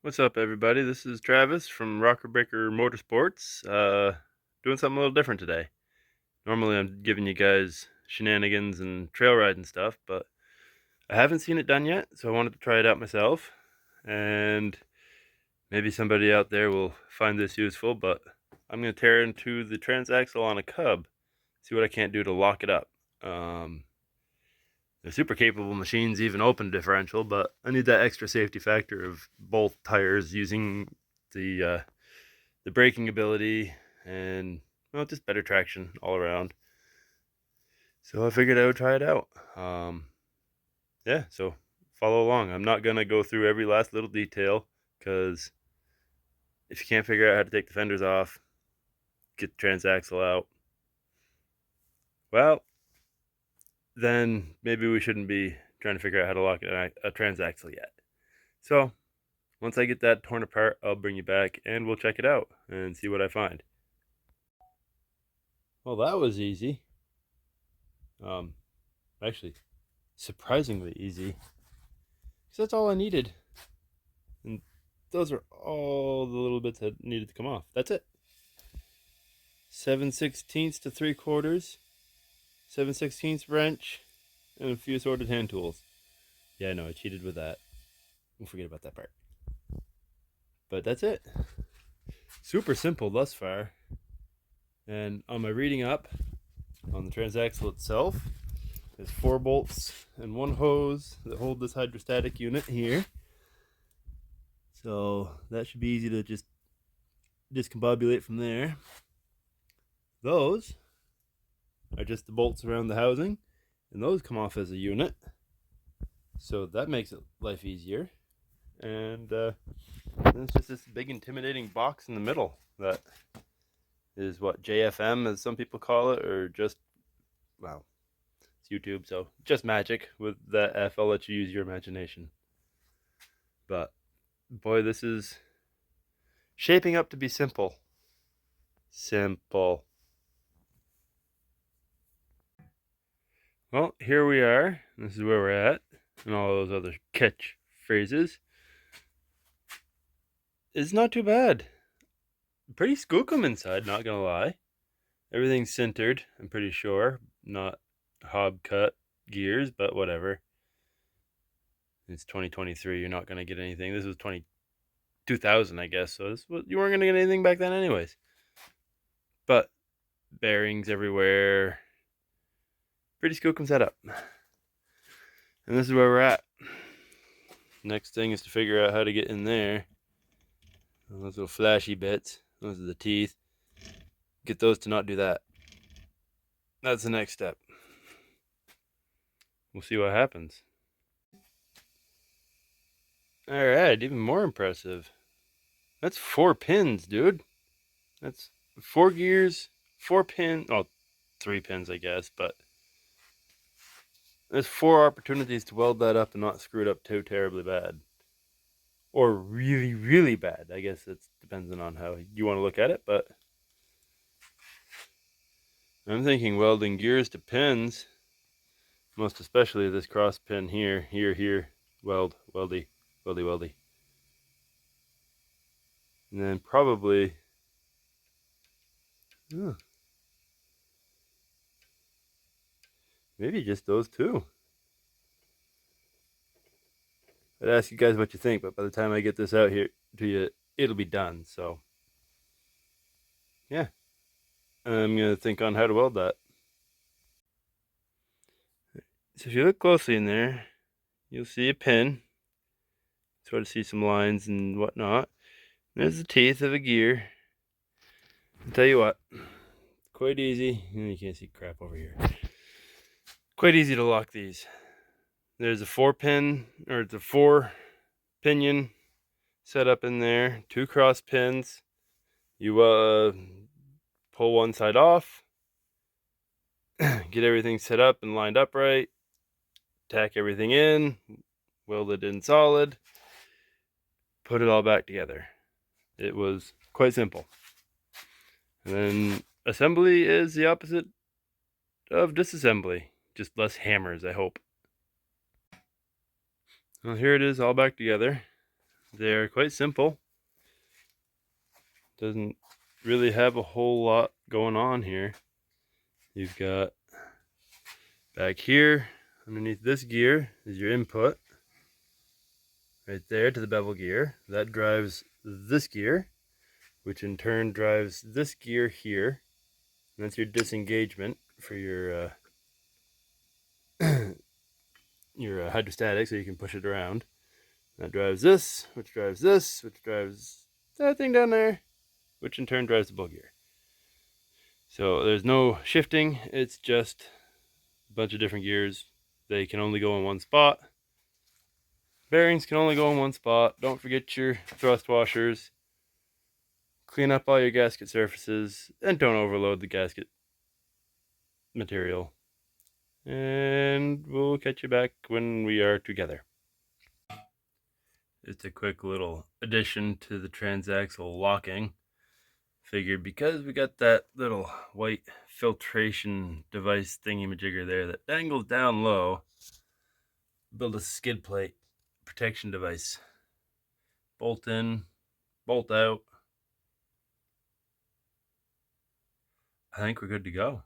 What's up, everybody? This is Travis from Rocker Breaker Motorsports. Doing something a little different today. Normally I'm giving you guys shenanigans and trail riding stuff, but I haven't seen it done yet, so I wanted to try it out myself. And maybe somebody out there will find this useful, but I'm going to tear into the transaxle on a Cub, see what I can't do to lock it up. They're super capable machines, even open differential, but I need that extra safety factor of both tires using the braking ability and, well, just better traction all around. So I figured I would try it out. Yeah, so follow along. I'm not gonna go through every last little detail, because if you can't figure out how to take the fenders off, get the transaxle out, well, then maybe we shouldn't be trying to figure out how to lock a transaxle yet. So once I get that torn apart, I'll bring you back and we'll check it out and see what I find. Well, that was easy. Actually, surprisingly easy, because that's all I needed. And those are all the little bits that needed to come off. That's it. 7/16 to 3/4, 7/16 wrench, and a few assorted hand tools. Yeah, I know, I cheated with that. We'll forget about that part. But that's it. Super simple thus far. And on my reading up on the transaxle itself, there's 4 bolts and 1 hose that hold this hydrostatic unit here. So that should be easy to just discombobulate from there. Those are just the bolts around the housing, and those come off as a unit. So that makes life easier. And then it's just this big intimidating box in the middle that is what JFM, as some people call it, or just, well, it's YouTube, so just magic with that F. I'll let you use your imagination. But boy, this is shaping up to be simple. Simple. Well, here we are. This is where we're at, and all those other catch phrases. It's not too bad. Pretty skookum inside, not gonna lie. Everything's sintered, I'm pretty sure. Not hob cut gears, but whatever. It's 2023, you're not gonna get anything. This was 2000, I guess, so you weren't gonna get anything back then anyways. But bearings everywhere. Pretty skookum setup. And this is where we're at. Next thing is to figure out how to get in there. Those little flashy bits, those are the teeth. Get those to not do that. That's the next step. We'll see what happens. Alright, even more impressive. That's 4 pins, dude. That's 4 gears, 4 pins. Oh, 3 pins, I guess, but there's 4 opportunities to weld that up and not screw it up too terribly bad. Or really, really bad. I guess it depends on how you want to look at it, but I'm thinking welding gears to pins, most especially this cross pin here, weld, weldy. And then probably, maybe just those 2. I'd ask you guys what you think, but by the time I get this out here to you, it'll be done. So, yeah, I'm going to think on how to weld that. So if you look closely in there, you'll see a pin. Sort of see some lines and whatnot. There's the teeth of a gear. I'll tell you what, quite easy. You can't see crap over here. Quite easy to lock these. There's a 4-pin, or it's a 4 pinion set up in there. 2 cross pins. You pull one side off, get everything set up and lined up right, tack everything in, weld it in solid, put it all back together. It was quite simple. And then assembly is the opposite of disassembly, just less hammers, I hope. Well, here it is all back together. They're quite simple. Doesn't really have a whole lot going on here. You've got back here underneath this gear is your input right there to the bevel gear. That drives this gear, which in turn drives this gear here. And that's your disengagement for your your hydrostatic, so you can push it around. That drives this, which drives this, which drives that thing down there, which in turn drives the ball gear. So there's no shifting, it's just a bunch of different gears. They can only go in one spot. Bearings can only go in one spot. Don't forget your thrust washers. Clean up all your gasket surfaces, and don't overload the gasket material. And we'll catch you back when we are together. Just a quick little addition to the transaxle locking. Figured because we got that little white filtration device thingy-majigger there that dangles down low, build a skid plate protection device. Bolt in, bolt out. I think we're good to go.